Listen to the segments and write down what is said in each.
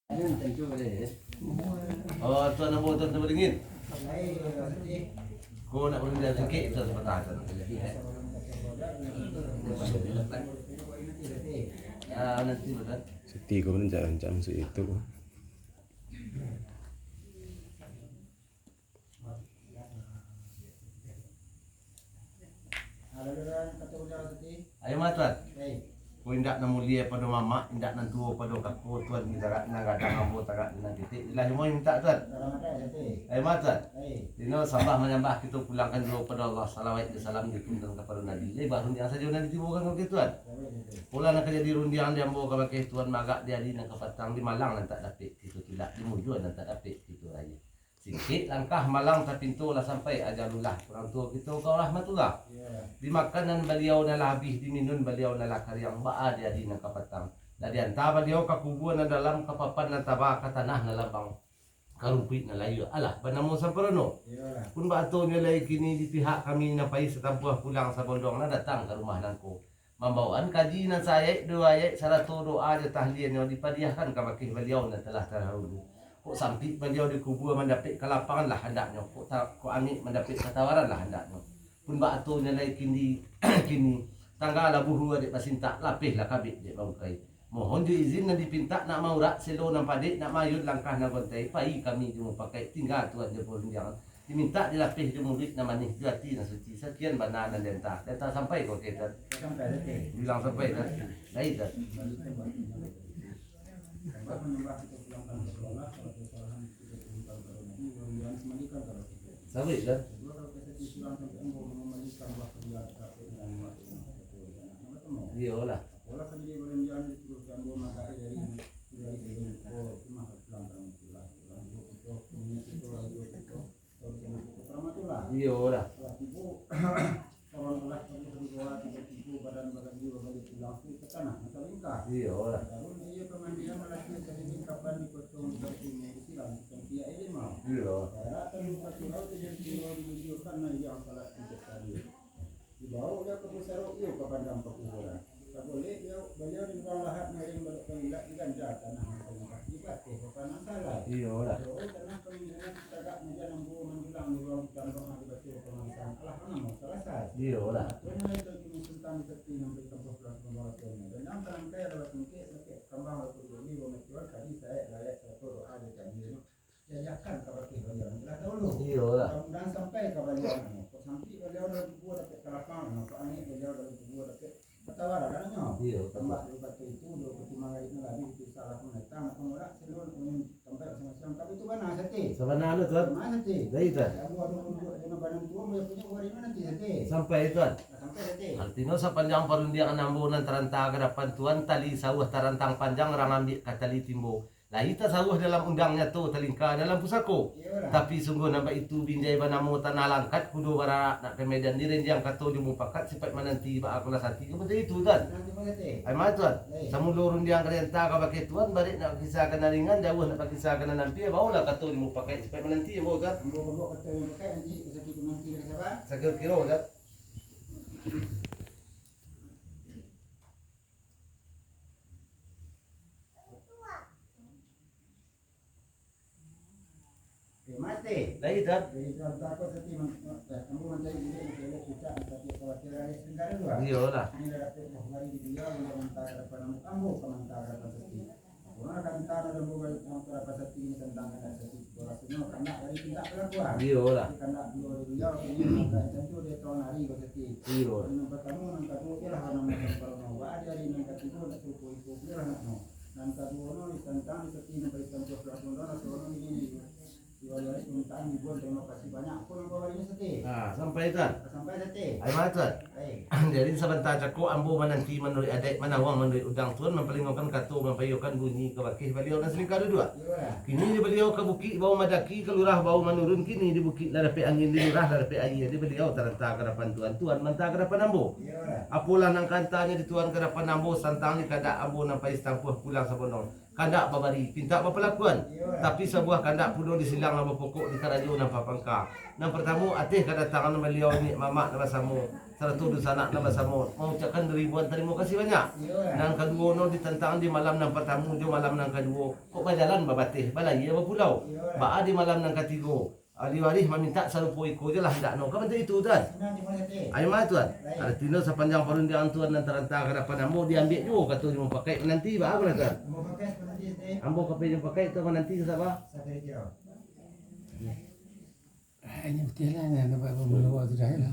Oh, tuan nak buat tuan dingin. Kau nak beli dah sikit tu sepatah. Nanti betul. Seti ko pun jalan-jalan itu. Ayo mat tuan. Kau indak nak mulia pada mama, indak nak tua pada kakak tuan kita nak gadang ambo tak nak titik. Lah semua minta tuan. Ayo mat tuan. Dino sambah menyembah kita pulangkan dulu pada Allah. Salawat dan salam diturunkan kepada Nabi. Lebar rundiang saja nanti timbulkan ke tuan. Pula nak jadi rundiang dia ambo ke tuan magak dia di nak kepatang di Malang nak tak dapat itu tidak di Mujuan nak tak dapat itu raya. Sikit langkah malang tak pintu lah sampai ajalullah orang tua kita kau rahmatullah di makanan beliau nalah habis di minum beliau nalah karyang ba'a dia di nak kapatang dan di antara beliau kakubuan na dalam kapapan na taba ka tanah na labang karumpit na layo alah banamo samperono pun bato nyo lay kini di pihak kami na pais sa tampuah pulang sa bondong na datang ke rumah nangko membawaan kaji na sayay dua ayat saratu doa je tahlian nyo dipadiahkan ka makih beliau na telah terhulu. Kok sampai beliau di kubur mendapat kelapangan lah hendaknya. Kok amik mendapat ketawaran lah hendaknya. Pun batu nilai kini kini tangga lah buhu adik pasinta lapih lah kabit dek bangkai. Mohon diizin dan dipinta nak mau rak selo nampak dek nak mayut langkah nak gontai. Pai kami cuma pakai tinggal tuan dia pun jangan. Diminta dilapih di murid nama nih jati na suci sekian bana dan denta sampai kok kita bilang sampai dah baik dah. Sabit dah. Iya lah. Iya lah. Iya lah. Dibawa dia ke pusat rohio ke padang perkuburan. Tak boleh beliau di bawah lahat miring berpengilat di ganja tanah masyarakat dipakai ke panas salah. Iya lah. Tanah pengilat tagak meja lampu menjulang di bawah kantong akibat pemangsan. Alah nama selesai. Iya lah. Tuan itu kini sultan seperti memberi tempat pulang membawa tuannya. Dan yang berangkai adalah mungkin pakai kambang atau ini memecuan tadi saya layak satu doa di kami. Jajakan kepada beliau. Telah dahulu. Iya lah. Dan sampai ke beliau. Sampai beliau dalam kubur dapat kelapangan. Maka ini beliau dalam kubur dapat ketawaran. Karena Iya. tambah daripada itu 25 hari itu lagi itu salah penetang. Pengurak seluruh ini sampai macam-macam. Tapi itu mana sate? Sebenarnya tuan. Mana sate? Dari tuan. Aku ada dengan badan tua boleh punya uang mana nanti sate? Sampai tuan. Sampai sate. Artinya sepanjang perundian nambunan terantang ke depan tuan tali sawah terantang panjang orang ambil ke tali timbo. Lah kita sawah dalam undangnya tu telingka dalam pusako. Tapi sungguh nampak itu binjai banamu tanah langkat kudu bara nak ke medan diren yang kato di mupakat sifat menanti ba aku nasati ke betul itu tuan. Ai mah tuan. Samulurun yang kerenta ka pakai tuan balik nak kisah kena ringan jauh nak kisah kena nampi barulah kato di mupakat sifat menanti ya kan. Bawa kata yang pakai nanti sakit nanti siapa? Sakit kilo kan. Mati. Lagi tuan. Jadi kalau takut nanti kamu mencari dia kita tapi khawatir ada sebentar dua. Iya lah. Ini ada tempoh hari di dia yang mentar pada namu kamu komentar apa seperti. Orang akan tahu dan bukan komentar apa seperti ini tentang ada seperti orang semua karena dari kita pelakuan. Iya lah. Karena dia ini maka tentu dia tahun hari seperti. Iya. Nampak kamu nampak kamu ialah nama kalau mau ada di nampak itu nak suku itu ialah nak mau. Nampak dua ni tentang seperti nampak tentu pelakuan orang seorang ini. Diwali permintaan dibuat terima kasih banyak pun bawa ini sate. Sampai tuan. Sampai sate. Ai mah tuan. Jadi sebentar cako ambo menanti menurut adik manawang menurut udang tuan mempelingokan kato mempayukan bunyi ke wakil beliau dan selingkar dua. Kini beliau ke bukit bau madaki ke lurah bau menurun kini di bukit larapi angin di lurah larapi air di beliau terentang ke depan tuan mentah ke depan ambo. Apulah nang kantanya di tuan ke depan ambo santang ni kada ambo nampai stampuh pulang sabonong. kandak babari pinta berpelakuan tapi sebuah kandak pudo disilang nama pokok di karajo dan papangka. Yang pertama atih kedatangan beliau ni mamak nama samu serta sanak nama samu mengucapkan ribuan terima kasih banyak. Yang kedua no ditentang di malam yang pertama jo malam yang kedua kok berjalan babatih balai ya pulau. Ba di malam yang ketiga ahli waris meminta sarupo iko je lah ndak no. Kapan itu tuan? Ayo mah tuan. Artinya sepanjang perundangan tuan dan terantang ke depan ambo diambil juga kata mau pakai nanti ba apa tuan? Ambo kape yang pakai tu nanti ke siapa? Ini betul lah, ni nampak pembawa tu dah lah.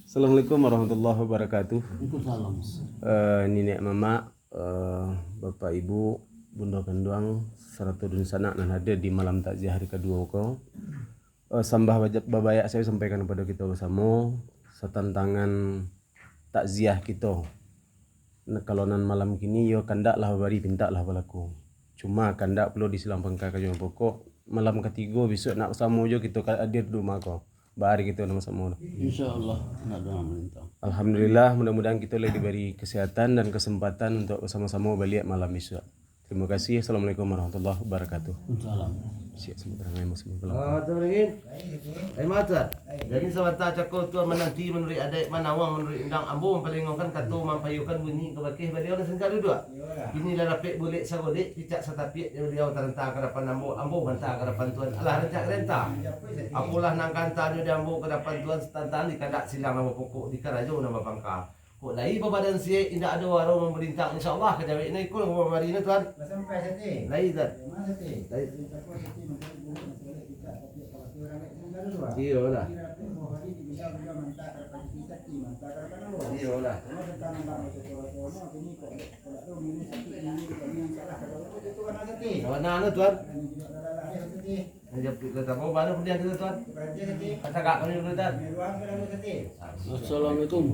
Assalamualaikum warahmatullahi wabarakatuh. Salam. Nenek mama, bapak ibu, bunda kanduang, serta dun sanak dan hadir di malam takziah hari kedua kau. Sambah babayak saya sampaikan kepada kita bersama setantangan takziah kita. Kalau nan malam kini yo kandak lah bari pinta lah balaku. Cuma kandak perlu disilang pangka kajo pokok. Malam ketiga besok nak sama jo kita hadir di rumah kau. Bari kita nama sama. Insyaallah nak doa minta. Alhamdulillah mudah-mudahan kita lagi diberi kesehatan dan kesempatan untuk bersama-sama balik malam besok. Terima kasih. Assalamualaikum warahmatullahi wabarakatuh. Salam. Siap semua orang muslim. Tu ringin. Mata. Jadi sebentar cakap tuan menanti menurut adik manawang menurut indang ambo mempelingongkan kata mampayukan bunyi ke bakih beliau dan sengkak dua. Ini dah rapik boleh sagodik picak satapik dia terentang ke depan ambo bantah ke depan tuan. Alah rencak rentah. Apalah nang kanta dia ambo ke depan tuan setantan di kandak silang nama pokok di karajo nama pangka. Kok lai badan si indak ada warung memerintah insyaallah ke jawab ni kul ko mari ni tuan. Sampai sate. Lai tuan. Mana sate? Lai. Iya lah. Iya lah. Mana tuan? Kita mau mana punya kita tuan? Kata kak kami dulu tuan. Assalamualaikum.